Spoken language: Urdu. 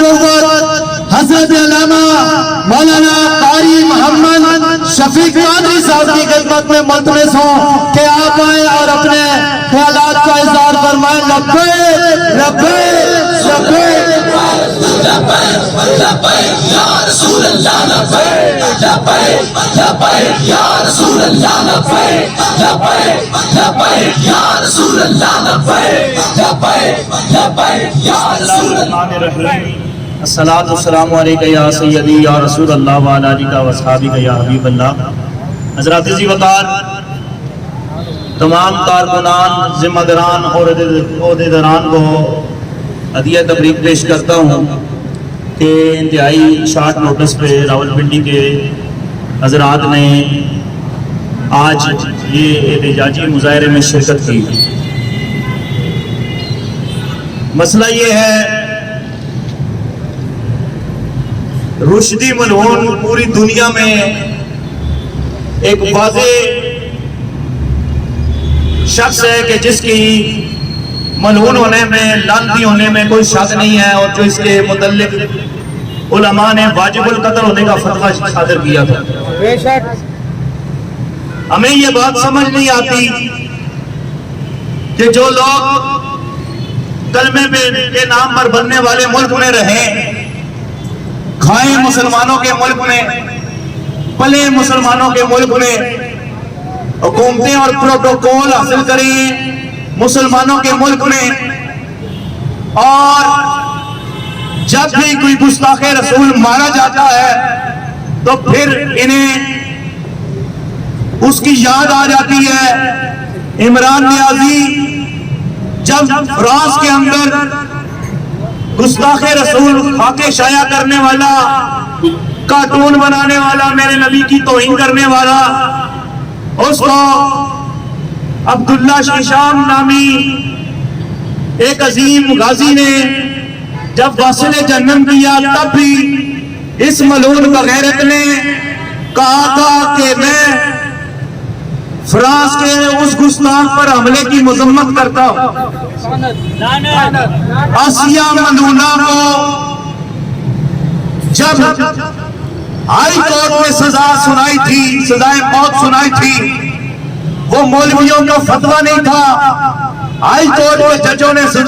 فروغت حضرت علامہ مولانا قاری محمد شفیق قادری صاحب کی خدمت میں ملتمس ہوں کہ آپ آئیں اور اپنے خیالات کا اظہار فرمائیں. لبیک لبیک لبیک یا رسول اللہ لبیک لبیک لبیک یا رسول اللہ لبیک لبیک لبیک یا رسول اللہ لبیک لبیک لبیک یا رسول اللہ. الصلاۃ والسلام علیکہ یا سیدی یا رسول اللہ وعلی آلہ و اصحابہ یا حبیب اللہ. حضرات ذی وقار تمام کارکنان، ذمہ داران اور عہدیداران کو ہدیہ تبریک پیش کرتا ہوں کہ انتہائی شارٹ نوٹس پہ راولپنڈی کے حضرات نے آج یہ احتجاجی مظاہرے میں شرکت کی. مسئلہ یہ ہے، رشدی ملعون پوری دنیا میں ایک واضح شخص ہے کہ جس کی ملعون ہونے میں، لعنتی ہونے میں کوئی شک نہیں ہے، اور جو اس کے متعلق علماء نے واجب القتل ہونے کا فتویٰ صادر کیا تھا. ہمیں یہ بات سمجھ نہیں آتی کہ جو لوگ کلمے کے نام پر بننے والے ملک میں رہیں، کھائیں مسلمانوں کے ملک میں، پلے مسلمانوں کے ملک میں، حکومتیں اور پروٹوکول حاصل کریں مسلمانوں کے ملک میں، اور جب بھی کوئی گستاخ رسول مارا جاتا ہے تو پھر انہیں اس کی یاد آ جاتی ہے. عمران نیازی جب فرانس کے اندر گستاخ رسول خاکے شائع کرنے والا، کارٹون بنانے والا، میرے نبی کی توہین کرنے والا، اس کو عبداللہ شیشام نامی ایک عظیم غازی نے جب واصل جہنم کیا، تب بھی اس ملعون بغیرت نے کہا تھا کہ میں فرانس کے اس گستاخ پر حملے کی مذمت کرتا ہوں. آسیہ ملعونہ کو جب ہائی کورٹ میں سزا سنائی تھی، سزائے موت سنائی تھی، وہ مولویوں کا فتویٰ نہیں تھا، ہائی کورٹ کے ججوں نے